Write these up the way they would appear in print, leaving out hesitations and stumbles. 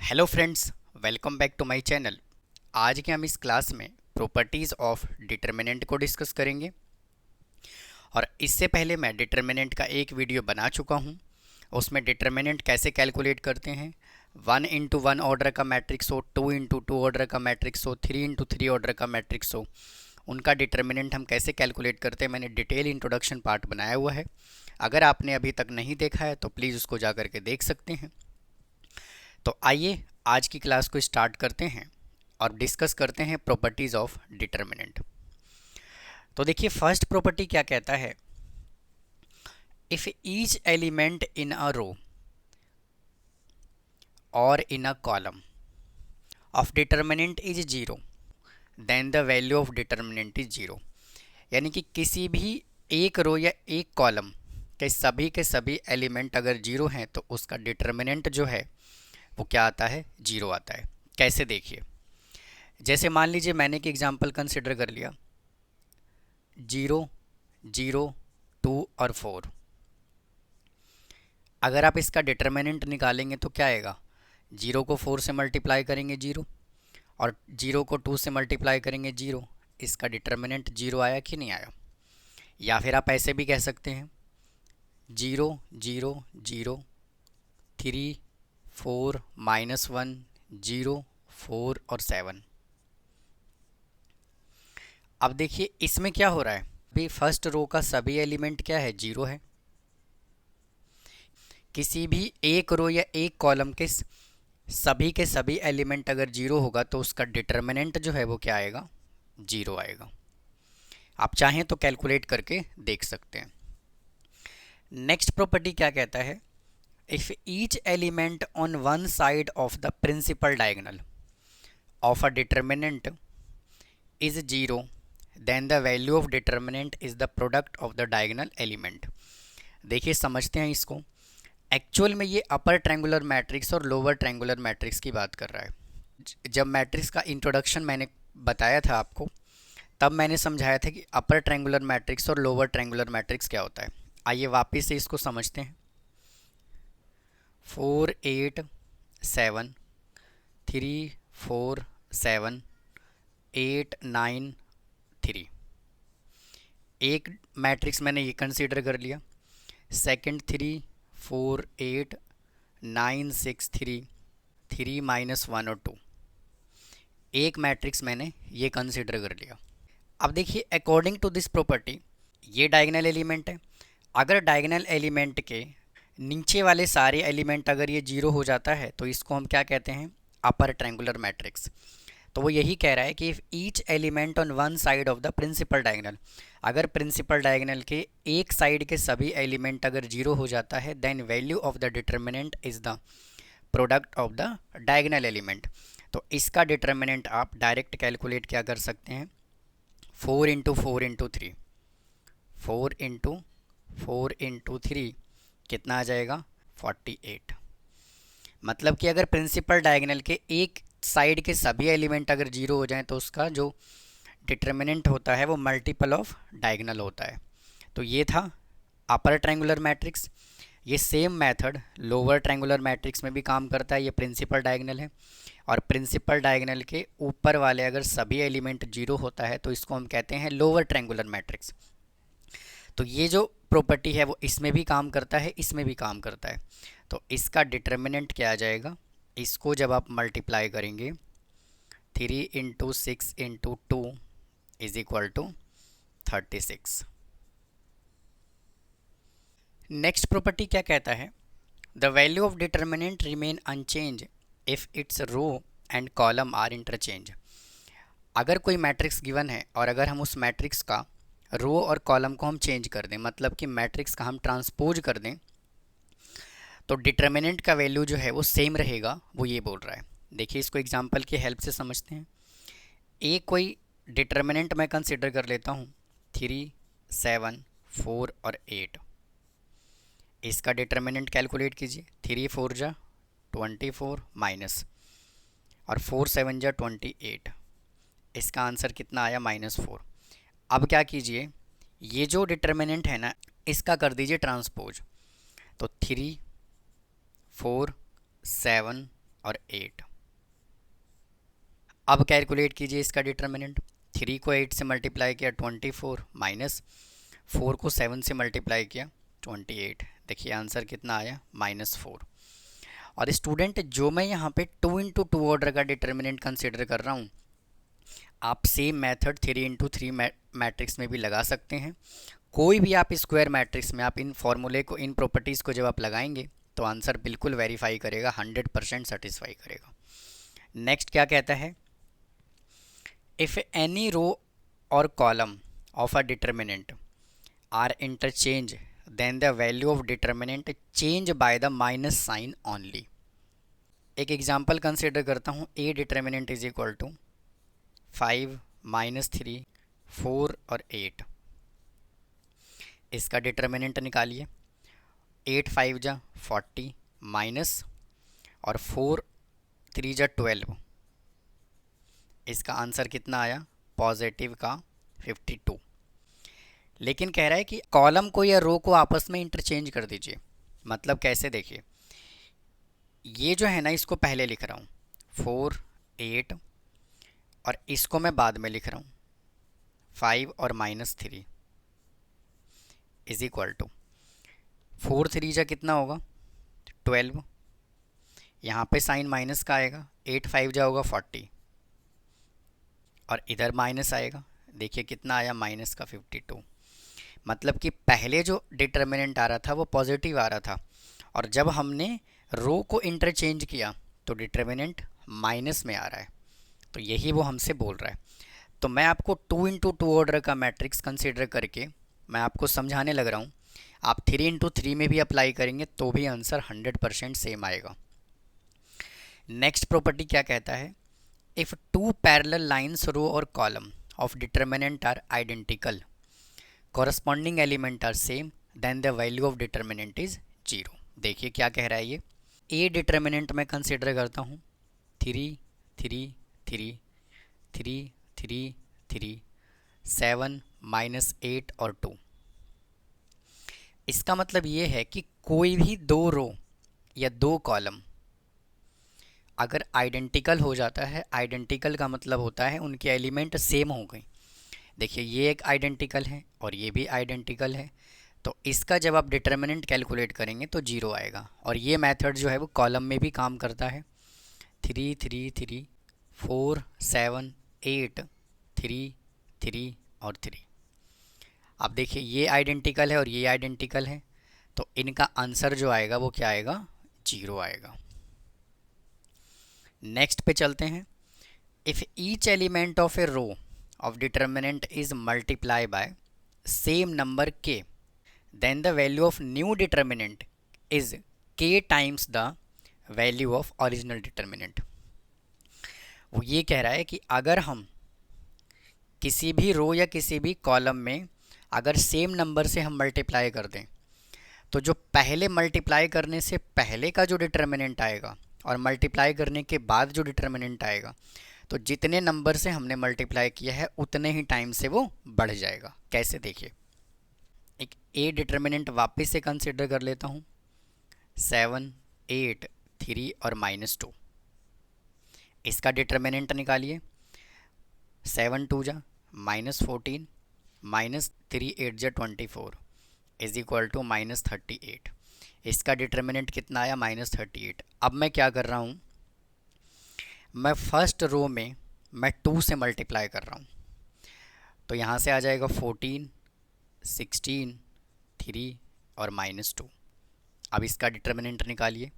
Hello friends, welcome back to my channel. आज के हम इस क्लास में प्रॉपर्टीज़ ऑफ डिटर्मिनेंट को डिस्कस करेंगे। और इससे पहले मैं डिटर्मिनेंट का एक वीडियो बना चुका हूं। उसमें डिटर्मिनेंट कैसे कैलकुलेट करते हैं, 1 इंटू 1 ऑर्डर का मैट्रिक्स हो, 2 इंटू 2 ऑर्डर का मैट्रिक्स हो, 3 इंटू 3 ऑर्डर का मैट्रिक्स हो, उनका डिटर्मिनेंट हम कैसे कैलकुलेट करते हैं, मैंने डिटेल इंट्रोडक्शन पार्ट बनाया हुआ है। अगर आपने अभी तक नहीं देखा है तो प्लीज़ उसको जा कर के देख सकते हैं। तो आइए आज की क्लास को स्टार्ट करते हैं और डिस्कस करते हैं प्रॉपर्टीज़ ऑफ डिटर्मिनेंट। तो देखिए, फर्स्ट प्रॉपर्टी क्या कहता है, if each element in a row और in a column of determinant is zero then the value of determinant is zero. यानी कि किसी भी एक रो या एक कॉलम के सभी एलिमेंट अगर जीरो हैं तो उसका डिटर्मिनेंट जो है वो क्या आता है, जीरो आता है। कैसे, देखिए, जैसे मान लीजिए मैंने एक एग्जांपल कंसिडर कर लिया, 0, 0, 2 और 4। अगर आप इसका डिटर्मिनेंट निकालेंगे तो क्या आएगा, 0 को 4 से मल्टीप्लाई करेंगे 0, और 0 को 2 से मल्टीप्लाई करेंगे 0। इसका डिटर्मिनेंट 0 आया कि नहीं आया। या फिर आप ऐसे भी कह सकते हैं, 0, 0, 0, 3, 4, -1, 0, 4 और 7। अब देखिए इसमें क्या हो रहा है, अभी फर्स्ट रो का सभी एलिमेंट क्या है, जीरो है। किसी भी एक रो या एक कॉलम के सभी एलिमेंट अगर जीरो होगा तो उसका डिटर्मिनेंट जो है वो क्या आएगा, जीरो आएगा। आप चाहें तो कैलकुलेट करके देख सकते हैं। नेक्स्ट प्रॉपर्टी क्या कहता है, if each element on one side of the principal diagonal of a determinant is zero then the value of determinant is the product of the diagonal element. देखिए समझते हैं इसको। एक्चुअल में ये अपर ट्रायंगुलर मैट्रिक्स और lower triangular matrix की बात कर रहा है। जब मैट्रिक्स का इंट्रोडक्शन मैंने बताया था आपको, तब मैंने समझाया था कि अपर ट्रायंगुलर मैट्रिक्स और लोअर ट्रायंगुलर मैट्रिक्स क्या होता है। आइए वापस से इसको समझते हैं। 4, 8, 7, 3, 4, 7, 8, 9, 3। एक मैट्रिक्स मैंने ये कंसीडर कर लिया। सेकंड 3, 4, 8, 9, 6, 3, 3 -1 और 2। एक मैट्रिक्स मैंने ये कंसीडर कर लिया। अब देखिए, अकॉर्डिंग टू दिस प्रॉपर्टी ये डायगोनल एलिमेंट है। अगर डायगोनल एलिमेंट के नीचे वाले सारे एलिमेंट अगर ये जीरो हो जाता है तो इसको हम क्या कहते हैं, अपर ट्रायंगुलर मैट्रिक्स। तो वो यही कह रहा है कि if each element on one side of the principal diagonal, अगर प्रिंसिपल डायगोनल के एक साइड के सभी एलिमेंट अगर जीरो हो जाता है then value of the determinant is the product of the diagonal element. तो इसका डिटर्मिनेंट आप डायरेक्ट कैलकुलेट क्या कर सकते हैं, 4 × 4 × 3, 4 × 4 × 3 कितना आ जाएगा, 48। मतलब कि अगर प्रिंसिपल डायगोनल के एक साइड के सभी एलिमेंट अगर जीरो हो जाएं तो उसका जो डिटर्मिनेंट होता है वो मल्टीपल ऑफ डायगोनल होता है। तो ये था अपर ट्रायंगुलर मैट्रिक्स। ये same method lower triangular matrix में भी काम करता है। ये प्रिंसिपल डायगोनल है, और प्रिंसिपल डायगोनल के ऊपर वाले अगर सभी एलिमेंट जीरो होता है तो इसको हम कहते हैं लोअर ट्रायंगुलर मैट्रिक्स। तो ये जो प्रॉपर्टी है वो इसमें भी काम करता है, इसमें भी काम करता है। तो इसका डिटर्मिनेंट क्या आ जाएगा, इसको जब आप मल्टीप्लाई करेंगे 3 × 6 × 2 is equal to 36। Next property क्या कहता है, the value of determinant remain unchange if its row and column are interchange. अगर कोई मैट्रिक्स गिवन है और अगर हम उस मैट्रिक्स का रो और कॉलम को हम चेंज कर दें, मतलब कि मैट्रिक्स का हम ट्रांसपोज कर दें, तो डिटर्मिनेंट का वैल्यू जो है वो सेम रहेगा, वो ये बोल रहा है। देखिए इसको एग्जांपल की हेल्प से समझते हैं। एक कोई डिटर्मिनेंट मैं कंसिडर कर लेता हूँ 3, 7, 4 और 8। इसका डिटर्मिनेंट कैलकुलेट कीजिए। 3 4 जा 24 माइनस, और 4 7 जा 28। इसका आंसर कितना आया, -4। अब क्या कीजिए, ये जो डिटर्मिनेंट है ना इसका कर दीजिए ट्रांसपोज। तो 3, 4, 7, और 8। अब कैलकुलेट कीजिए इसका डिटर्मिनेंट। 3 को 8 से मल्टीप्लाई किया 24, माइनस 4 को 7 से मल्टीप्लाई किया 28। देखिए आंसर कितना आया, -4। और स्टूडेंट जो मैं यहाँ पे 2 इंटू 2 ऑर्डर का डिटर्मिनेंट कंसिडर कर रहा हूँ, आप सेम मेथड 3 इंटू 3 मैट्रिक्स में भी लगा सकते हैं। कोई भी आप स्क्वायर मैट्रिक्स में आप इन फॉर्मूले को, इन प्रॉपर्टीज़ को जब आप लगाएंगे तो आंसर बिल्कुल वेरीफाई करेगा, 100% सेटिस्फाई करेगा। नेक्स्ट क्या कहता है, इफ़ एनी रो और column of a determinant are interchange then the value of determinant change by the minus sign only. एक एग्जांपल कंसिडर करता हूँ, a determinant is equal to 5 -3 4 और 8। इसका डिटर्मिनेंट निकालिए। 8 5 जा 40 माइनस और 4 3 जा 12। इसका आंसर कितना आया, पॉजिटिव का 52। लेकिन कह रहा है कि कॉलम को या रो को आपस में इंटरचेंज कर दीजिए। मतलब कैसे, देखिए ये जो है ना, इसको पहले लिख रहा हूँ 4 8 और इसको मैं बाद में लिख रहा हूँ 5 और -3 इज इक्वल टू 4 3 जा कितना होगा 12। यहाँ पे साइन माइनस का आएगा, 8 5 जा होगा 40 और इधर माइनस आएगा। देखिए कितना आया, माइनस का 52। मतलब कि पहले जो डिटर्मिनेंट आ रहा था वो पॉजिटिव आ रहा था, और जब हमने रो को इंटरचेंज किया तो डिटर्मिनेंट माइनस में आ रहा है। तो यही वो हमसे बोल रहा है। तो मैं आपको 2 इंटू 2 ऑर्डर का मैट्रिक्स कंसिडर करके मैं आपको समझाने लग रहा हूँ। आप 3 इंटू 3 में भी अप्लाई करेंगे तो भी आंसर 100% सेम आएगा। नेक्स्ट प्रॉपर्टी क्या कहता है, इफ़ 2 पैरेलल लाइन्स रो और column of determinant are identical, corresponding element are same, then the value of determinant is 0। देखिए क्या कह रहा है ये। ए डिटर्मिनेंट मैं कंसिडर करता हूँ 3 3 3 3 3 3 7 -8 और 2। इसका मतलब ये है कि कोई भी दो रो या दो कॉलम अगर आइडेंटिकल हो जाता है, आइडेंटिकल का मतलब होता है उनके एलिमेंट सेम हो गए। देखिए ये एक आइडेंटिकल है और ये भी आइडेंटिकल है, तो इसका जब आप डिटर्मिनेंट कैलकुलेट करेंगे तो 0 आएगा। और ये मेथड जो है वो कॉलम में भी काम करता है। 3 3 3 4 7 8 3 3 और 3। अब देखिए ये आइडेंटिकल है और ये आइडेंटिकल है, तो इनका आंसर जो आएगा वो क्या आएगा, 0 आएगा। नेक्स्ट पे चलते हैं। If each element of a row of determinant is multiply by same number k, then the value of new determinant is k times the value of original determinant. वो ये कह रहा है कि अगर हम किसी भी रो या किसी भी कॉलम में अगर सेम नंबर से हम मल्टीप्लाई कर दें, तो जो पहले मल्टीप्लाई करने से पहले का जो डिटर्मिनेंट आएगा और मल्टीप्लाई करने के बाद जो डिटर्मिनेंट आएगा, तो जितने नंबर से हमने मल्टीप्लाई किया है उतने ही टाइम से वो बढ़ जाएगा। कैसे, देखिए एक ए डिटर्मिनेंट वापस से कंसिडर कर लेता हूँ 7 8 3 और -2। इसका डिटर्मिनेंट निकालिए। 7 2 जा -14 -3 8 जा 24 इज इक्वल टू -38। इसका डिटर्मिनेंट कितना आया, -38। अब मैं क्या कर रहा हूँ, मैं फर्स्ट रो में मैं 2 से मल्टीप्लाई कर रहा हूँ, तो यहाँ से आ जाएगा 14 16 3 और -2। अब इसका डिटर्मिनेंट निकालिए।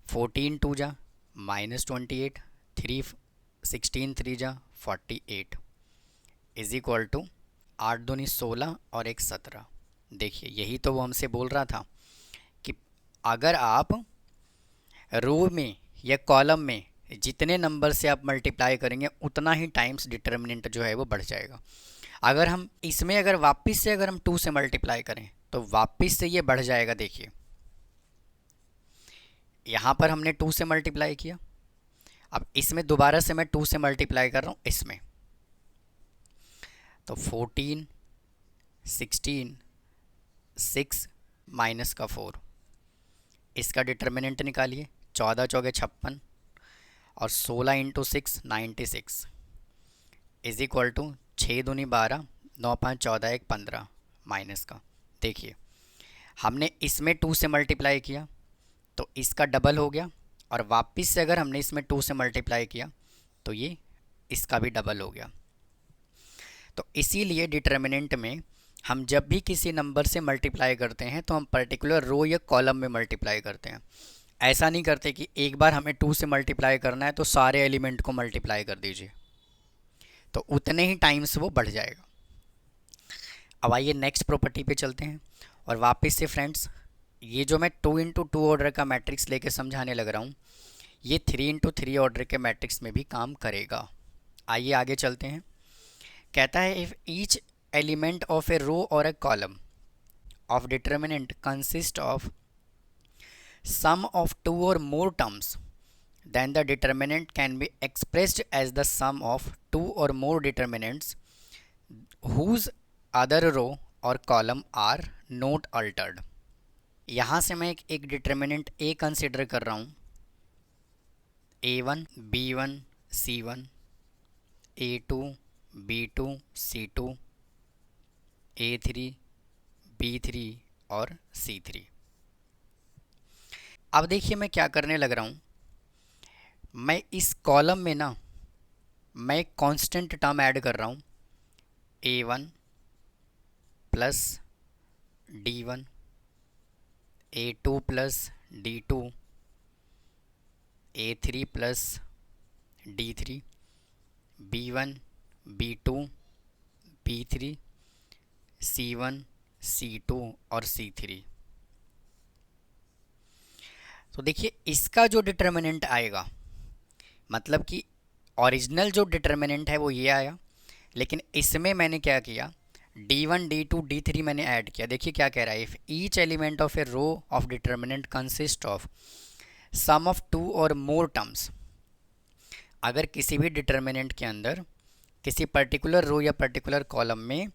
14 2 जा -28 3 16 3 जा 48 इज इक्वल टू 8 दूनी 16 और 1 17। देखिए यही तो वो हमसे बोल रहा था कि अगर आप रो में या कॉलम में जितने नंबर से आप मल्टीप्लाई करेंगे उतना ही टाइम्स डिटर्मिनेंट जो है वो बढ़ जाएगा। अगर हम इसमें अगर वापस से अगर हम 2 से मल्टीप्लाई करें तो वापस से ये बढ़ जाएगा। देखिए यहाँ पर हमने 2 से मल्टीप्लाई किया, अब इसमें दोबारा से मैं 2 से मल्टीप्लाई कर रहा हूँ इसमें, तो 14 16 6 -4। इसका डिटर्मिनेंट निकालिए 14 चौके 56 और 16 इंटू 6 96 इज इक्वल टू 6 दूनी 12 9 5 14 1 15 माइनस का। देखिए हमने इसमें 2 से मल्टीप्लाई किया तो इसका डबल हो गया, और वापस से अगर हमने इसमें 2 से मल्टीप्लाई किया तो ये इसका भी डबल हो गया। तो इसीलिए डिटर्मिनेंट में हम जब भी किसी नंबर से मल्टीप्लाई करते हैं तो हम पर्टिकुलर रो या कॉलम में मल्टीप्लाई करते हैं। ऐसा नहीं करते कि एक बार हमें 2 से मल्टीप्लाई करना है तो सारे एलिमेंट को मल्टीप्लाई कर दीजिए, तो उतने ही टाइम्स वो बढ़ जाएगा। अब आइए नेक्स्ट प्रॉपर्टी पे चलते हैं। और वापस से फ्रेंड्स, ये जो मैं 2 इंटू 2 ऑर्डर का मैट्रिक्स लेके समझाने लग रहा हूँ, ये 3 इंटू 3 ऑर्डर के मैट्रिक्स में भी काम करेगा। आइए आगे चलते हैं। कहता है if each element of a row और a column of determinant consist of sum of 2 or more terms, then the determinant can be expressed as the sum of 2 or more determinants whose other row or column are not altered। यहाँ से मैं एक determinant ए consider कर रहा हूँ, A1 B1 C1 A2 B2 C2 A3 B3 और C3। अब देखिए मैं क्या करने लग रहा हूँ, मैं इस कॉलम में ना मैं एक कांस्टेंट टर्म ऐड कर रहा हूँ, A1 plus D1 A2 plus D2 A3 plus D3 B1 B2 B3 C1 C2 और C3। तो देखिए इसका जो डिटर्मिनेंट आएगा, मतलब कि ओरिजिनल जो डिटर्मिनेंट है वो ये आया, लेकिन इसमें मैंने क्या किया, D1 D2 D3 मैंने ऐड किया। देखिए क्या कह रहा है, if each element of a row of determinant consist of sum of 2 और मोर टर्म्स, अगर किसी भी डिटर्मिनेंट के अंदर किसी पर्टिकुलर रो या पर्टिकुलर कॉलम में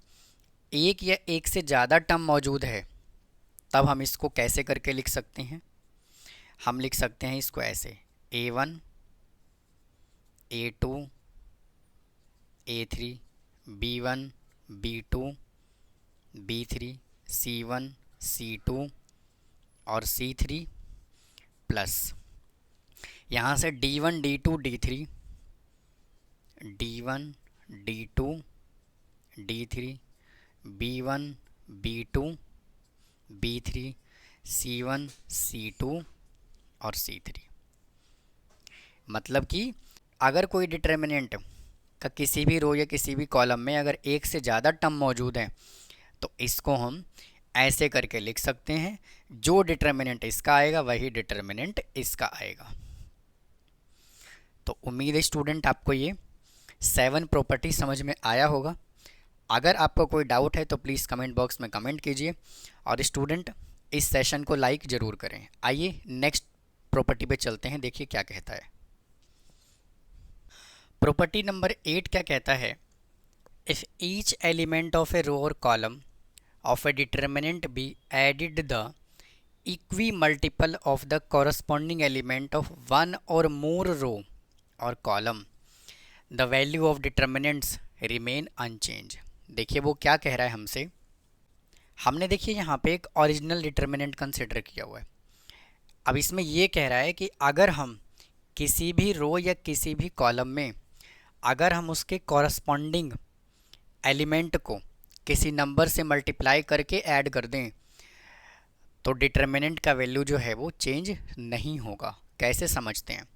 एक या एक से ज़्यादा टर्म मौजूद है, तब हम इसको कैसे करके लिख सकते हैं। हम लिख सकते हैं इसको ऐसे, A1 A2 A3 B1 B2 B3 C1 C2 और C3 प्लस यहाँ से D1 D2 D3 D1 D2 D3 B1 B2 B3 C1 C2 और C3। मतलब कि अगर कोई डिटर्मिनेंट का किसी भी रो या किसी भी कॉलम में अगर एक से ज़्यादा टर्म मौजूद है तो इसको हम ऐसे करके लिख सकते हैं, जो डिटर्मिनेंट इसका आएगा वही डिटर्मिनेंट इसका आएगा। तो उम्मीद है स्टूडेंट आपको ये 7 प्रॉपर्टी समझ में आया होगा। अगर आपको कोई डाउट है तो प्लीज़ कमेंट बॉक्स में कमेंट कीजिए, और स्टूडेंट इस सेशन को लाइक ज़रूर करें। आइए नेक्स्ट प्रॉपर्टी पे चलते हैं, देखिए क्या कहता है। प्रॉपर्टी नंबर 8 क्या कहता है, if each element of a row और column of a determinant be added the equimultiple of the corresponding element of one और मोर रो और column, the value of determinants remain unchanged. देखिए वो क्या कह रहा है हमसे, हमने देखिए यहाँ पे एक ओरिजिनल डिटर्मिनेंट कंसिडर किया हुआ है। अब इसमें ये कह रहा है कि अगर हम किसी भी रो या किसी भी कॉलम में अगर हम उसके कॉरस्पॉन्डिंग एलिमेंट को किसी नंबर से मल्टीप्लाई करके ऐड कर दें तो डिटर्मिनेंट का वैल्यू जो है वो चेंज नहीं होगा। कैसे समझते हैं,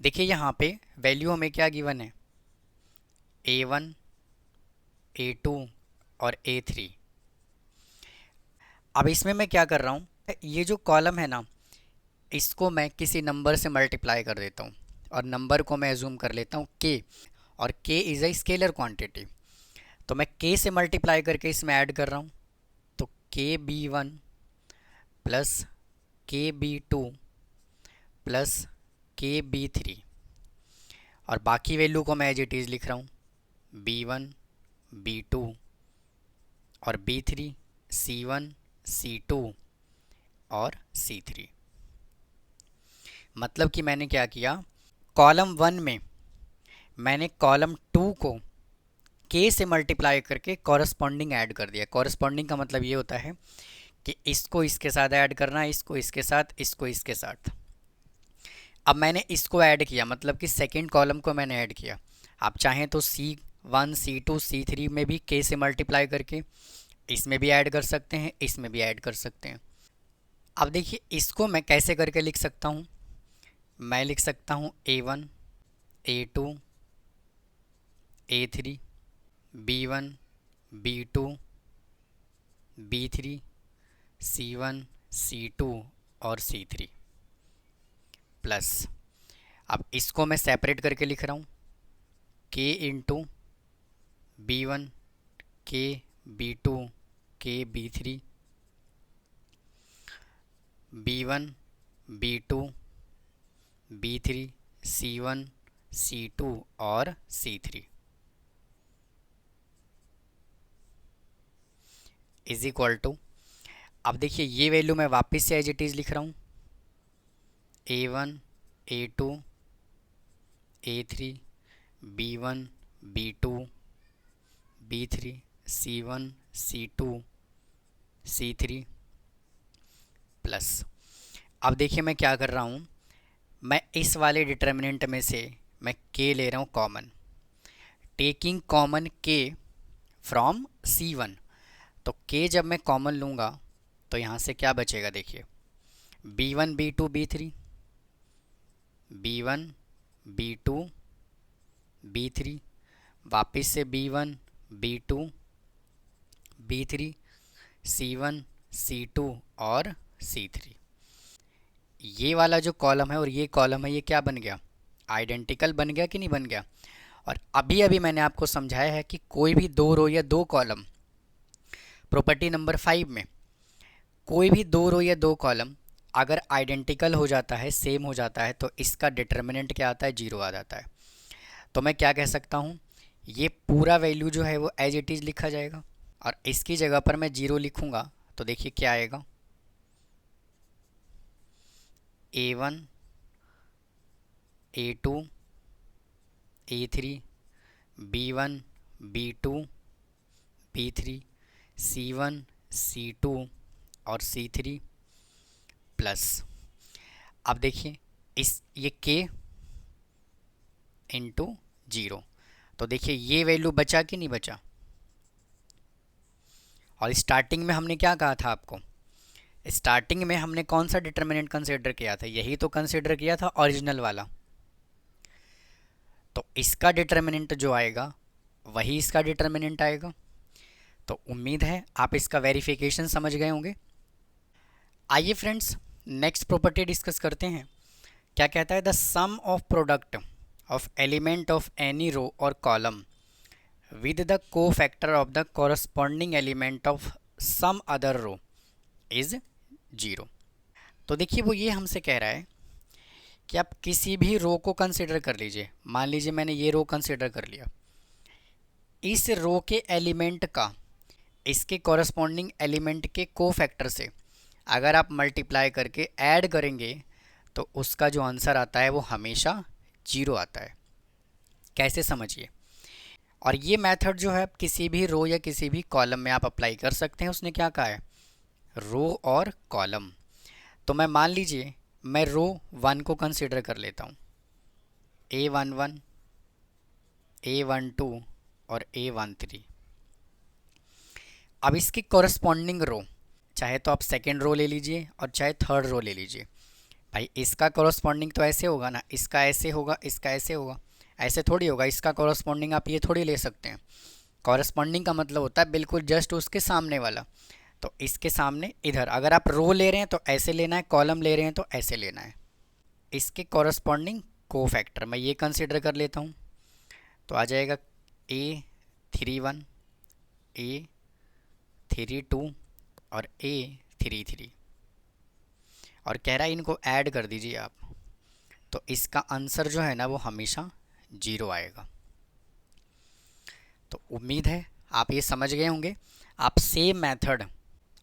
देखिए यहाँ पे वैल्यू हमें क्या गिवन है, A1 A2 और A3। अब इसमें मैं क्या कर रहा हूँ, ये जो कॉलम है ना इसको मैं किसी नंबर से मल्टीप्लाई कर देता हूँ, और नंबर को मैं एज्यूम कर लेता हूँ K, और K is a scalar quantity. तो मैं K से मल्टीप्लाई करके इसमें ऐड कर रहा हूँ, तो KB1 plus KB2 plus KB3, और बाकी वैल्यू को मैं एज इट इज़ लिख रहा हूँ, B1 B2 और B3 C1 C2 और C3। मतलब कि मैंने क्या किया, कॉलम 1 में मैंने कॉलम 2 को के से मल्टीप्लाई करके कॉरस्पॉन्डिंग ऐड कर दिया। कॉरस्पॉन्डिंग का मतलब ये होता है कि इसको इसके साथ ऐड करना है, इसको इसके साथ, इसको इसके साथ। अब मैंने इसको ऐड किया, मतलब कि सेकंड कॉलम को मैंने ऐड किया। आप चाहें तो C1 C2 C3 में भी के से मल्टीप्लाई करके इसमें भी ऐड कर सकते हैं, इसमें भी ऐड कर सकते हैं। अब देखिए इसको मैं कैसे करके लिख सकता हूँ। मैं लिख सकता हूँ A1 A2 A3 B1 B2 B3 C1 C2 और C3 प्लस, अब इसको मैं सेपरेट करके लिख रहा हूँ, K into B1 K B2 K B3 B1 B2 B3 C1 C2 और C3 इज इक्वल टू, अब देखिए ये वैल्यू मैं वापस से एज इट इज़ लिख रहा हूँ, A1 A2 A3 B1 B2 B3 C1 C2 C3 plus. अब देखिए मैं क्या कर रहा हूँ, मैं इस वाले डिटर्मिनेंट में से मैं k ले रहा हूँ common, taking common k from C1। तो k जब मैं कॉमन लूँगा तो यहाँ से क्या बचेगा, देखिए B1 B2 B3 B1 B2 B3 वापस से B1 B2 B3 C1 C2 और C3। ये वाला जो कॉलम है और ये कॉलम है, ये क्या बन गया, आइडेंटिकल बन गया कि नहीं बन गया। और अभी अभी मैंने आपको समझाया है कि कोई भी दो रो या दो कॉलम, प्रॉपर्टी नंबर 5 में कोई भी दो रो या दो कॉलम अगर आइडेंटिकल हो जाता है, सेम हो जाता है, तो इसका डिटर्मिनेंट क्या आता है, जीरो आ जाता है। तो मैं क्या कह सकता हूँ, ये पूरा वैल्यू जो है वो एज इट इज़ लिखा जाएगा और इसकी जगह पर मैं जीरो लिखूँगा तो देखिए क्या आएगा, A1 A2 A3 B1 B2 B3 C1 C2 और C3 प्लस। अब देखिए इस ये k इंटू जीरो, तो देखिए ये वैल्यू बचा कि नहीं बचा। और स्टार्टिंग में हमने क्या कहा था आपको, स्टार्टिंग में हमने कौन सा डिटर्मिनेंट कंसीडर किया था, यही तो कंसीडर किया था ओरिजिनल वाला। तो इसका डिटर्मिनेंट जो आएगा वही इसका डिटर्मिनेंट आएगा। तो उम्मीद है आप इसका वेरिफिकेशन समझ गए होंगे। आइए फ्रेंड्स नेक्स्ट प्रॉपर्टी डिस्कस करते हैं। क्या कहता है, the sum of product of element of any row और column with the cofactor of the corresponding element of some other row is zero. तो देखिए वो ये हमसे कह रहा है कि आप किसी भी रो को कंसिडर कर लीजिए। मान लीजिए मैंने ये रो कंसिडर कर लिया, इस रो के एलिमेंट का इसके कॉरस्पॉन्डिंग एलिमेंट के को फैक्टर से अगर आप मल्टीप्लाई करके ऐड करेंगे तो उसका जो आंसर आता है वो हमेशा जीरो आता है। कैसे, समझिए। और ये मेथड जो है आप किसी भी रो या किसी भी कॉलम में आप अप्लाई कर सकते हैं। उसने क्या कहा है, रो और कॉलम। तो मैं मान लीजिए मैं रो 1 को कंसिडर कर लेता हूँ, A11 A12 और A13। अब इसकी कॉरस्पॉन्डिंग रो, चाहे तो आप सेकेंड रो ले लीजिए और चाहे थर्ड रो ले लीजिए। भाई इसका कॉरस्पॉन्डिंग तो ऐसे होगा ना, इसका ऐसे होगा, इसका ऐसे होगा, ऐसे थोड़ी होगा। इसका कॉरस्पॉन्डिंग आप ये थोड़ी ले सकते हैं। कॉरस्पॉन्डिंग का मतलब होता है बिल्कुल जस्ट उसके सामने वाला। तो इसके सामने इधर अगर आप रो ले रहे हैं तो ऐसे लेना है, कॉलम ले रहे हैं तो ऐसे लेना है। इसके कॉरस्पॉन्डिंग को फैक्टर मैं ये कंसिडर कर लेता हूँ, तो आ जाएगा A31 A32 और A33। और कह रहा है इनको ऐड कर दीजिए आप, तो इसका आंसर जो है ना वो हमेशा जीरो आएगा। तो उम्मीद है आप ये समझ गए होंगे। आप सेम मेथड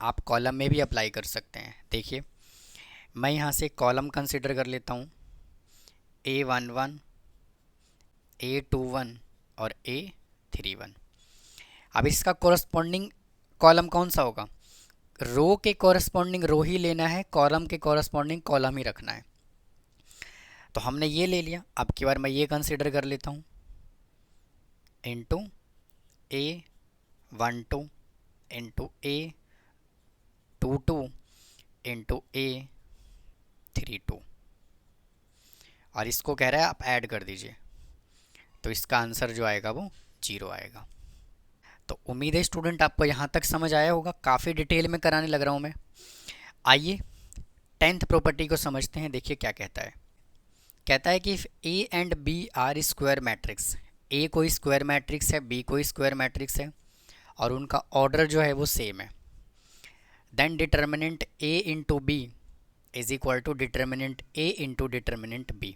आप कॉलम में भी अप्लाई कर सकते हैं। देखिए मैं यहाँ से कॉलम कंसिडर कर लेता हूँ, A11, A21 और A31। अब इसका कोरस्पॉन्डिंग कॉलम कौन सा होगा? रो के कोरस्पॉन्डिंग रो ही लेना है, कॉलम के कोरस्पॉन्डिंग कॉलम ही रखना है। तो हमने ये ले लिया, अब की बार मैं ये कंसिडर कर लेता हूँ, into A12 into A22 into A32, और इसको कह रहा है आप ऐड कर दीजिए, तो इसका आंसर जो आएगा वो 0 आएगा। तो उम्मीद है स्टूडेंट आपको यहाँ तक समझ आया होगा, काफ़ी डिटेल में कराने लग रहा हूँ मैं। आइए 10th प्रॉपर्टी को समझते हैं। देखिए क्या कहता है। कहता है कि if A and B are square matrix, A कोई स्क्वायर मैट्रिक्स है, B कोई स्क्वायर मैट्रिक्स है, और उनका ऑर्डर जो है वो सेम है, then determinant A into B is equal to determinant A into determinant B।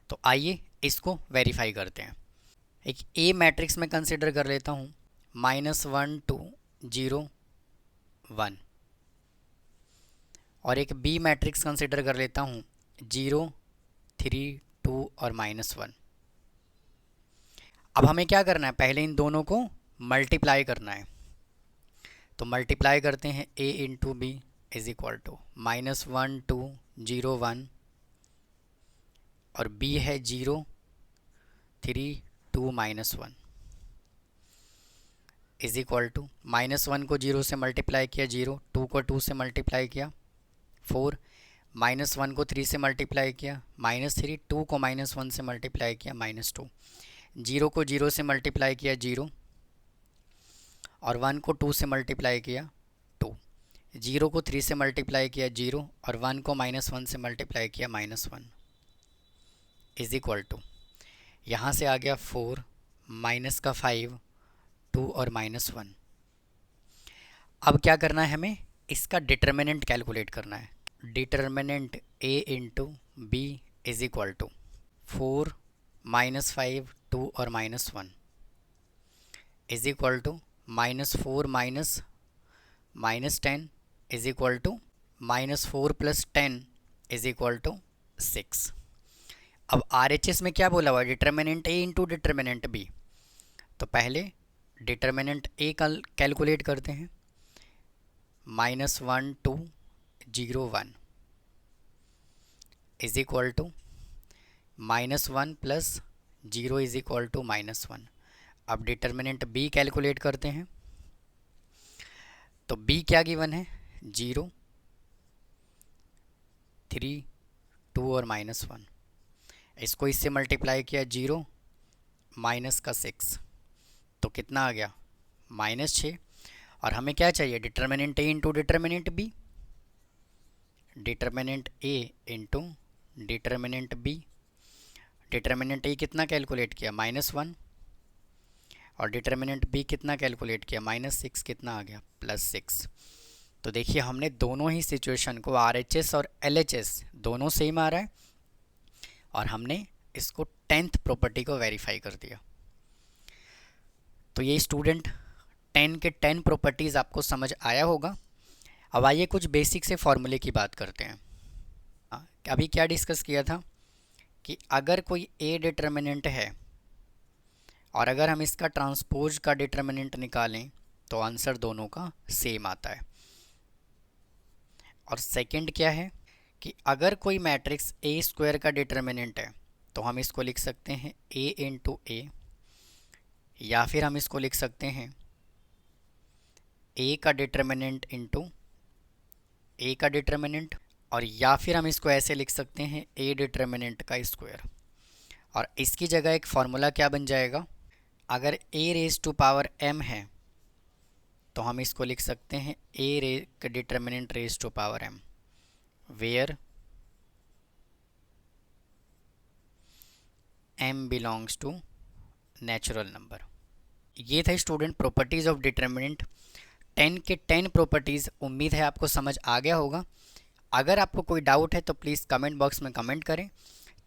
तो आइए इसको वेरीफाई करते हैं। एक A मैट्रिक्स में कंसिडर कर लेता हूँ, -1 2 0 1, और एक B मैट्रिक्स कंसिडर कर लेता हूँ 0 3 2 और -1। अब हमें क्या करना है, पहले इन दोनों को मल्टीप्लाई करना है। तो मल्टीप्लाई करते हैं, A into B is equal to -1 2 0 1, और B है 0 3 2 -1 इज इक्वल टू -1 को 0 से मल्टीप्लाई किया 0, 2 को 2 से मल्टीप्लाई किया 4, -1 को 3 से मल्टीप्लाई किया -3, 2 को -1 से मल्टीप्लाई किया -2, 0 को 0 से मल्टीप्लाई किया 0, और 1 को 2 से मल्टीप्लाई किया 2, 0 को 3 से मल्टीप्लाई किया 0, और 1 को -1 से मल्टीप्लाई किया -1 इज इक्वल टू, यहाँ से आ गया 4 माइनस का 5 2 और -1। अब क्या करना है हमें, इसका डिटर्मिनेंट कैलकुलेट करना है। Determinant A into B is equal to 4 -5 2 और -1 is equal to -4 -10 is equal to -4 + 10 is equal to 6। अब RHS में क्या बोला हुआ है, determinant A into determinant B। तो पहले डिटर्मिनेंट A कैलकुलेट करते हैं, -1 2 0 1 is equal to -1 + 0 is equal to -1। अब डिटर्मिनेंट B कैलकुलेट करते हैं, तो B क्या गिवन है, 0 3 2 और -1। इसको इससे मल्टीप्लाई किया 0 माइनस का 6, तो कितना आ गया, -6। और हमें क्या चाहिए, determinant A into determinant B। Determinant A into determinant B, determinant A कितना कैलकुलेट किया, -1, और डिटर्मिनेंट B कितना कैलकुलेट किया, -6, कितना आ गया, +6। तो देखिए हमने दोनों ही सिचुएशन को, RHS और LHS दोनों सेम आ रहा है, और हमने इसको 10th प्रॉपर्टी को वेरीफाई कर दिया। तो ये स्टूडेंट 10 के 10 प्रॉपर्टीज़ आपको समझ आया होगा। अब आइए कुछ बेसिक से फॉर्मूले की बात करते हैं। अभी क्या डिस्कस किया था कि अगर कोई A डिटर्मिनेंट है और अगर हम इसका ट्रांसपोज का डिटर्मिनेंट निकालें तो आंसर दोनों का सेम आता है। और सेकंड क्या है कि अगर कोई मैट्रिक्स A² का डिटर्मिनेंट है तो हम इसको लिख सकते हैं A इंटू A, या फिर हम इसको लिख सकते हैं A का डिटर्मिनेंट इंटू A का डिटर्मिनेंट, और या फिर हम इसको ऐसे लिख सकते हैं A डिटर्मिनेंट का स्क्वायर। और इसकी जगह एक फार्मूला क्या बन जाएगा, अगर A⁻m है तो हम इसको लिख सकते हैं A का determinant m, where m belongs to natural number. ये था स्टूडेंट प्रॉपर्टीज़ ऑफ डिटर्मिनेंट। 10 के 10 प्रॉपर्टीज़, उम्मीद है आपको समझ आ गया होगा। अगर आपको कोई डाउट है तो प्लीज़ कमेंट बॉक्स में कमेंट करें।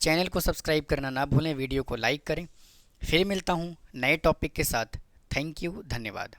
चैनल को सब्सक्राइब करना ना भूलें, वीडियो को लाइक करें। फिर मिलता हूँ नए टॉपिक के साथ। थैंक यू, धन्यवाद।